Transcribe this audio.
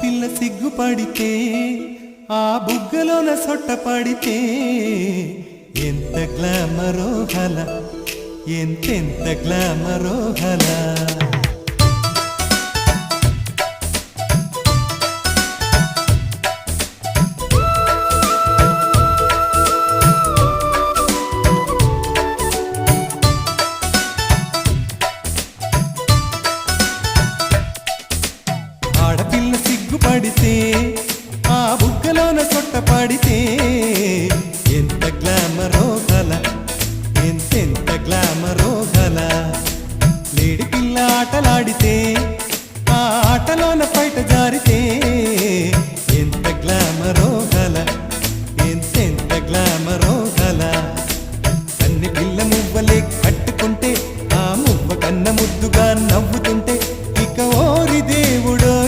ఆడపిల్ల సిగ్గుపడితే ఆ బుగ్గలోన సొట్ట పడితే ఎంత గ్లామరో హల, ఎంతెంత గ్లామరో హల. ఆడపిల్ల సిగ్గుపడితే ఆ బుగ్గలోన సొట్ట పడితే ఎంత గ్లామరో గల, ఎంతెంత గ్లామరో గల. లేడి పిల్ల ఆటలాడితే ఆ ఆటలోన బయట జారితే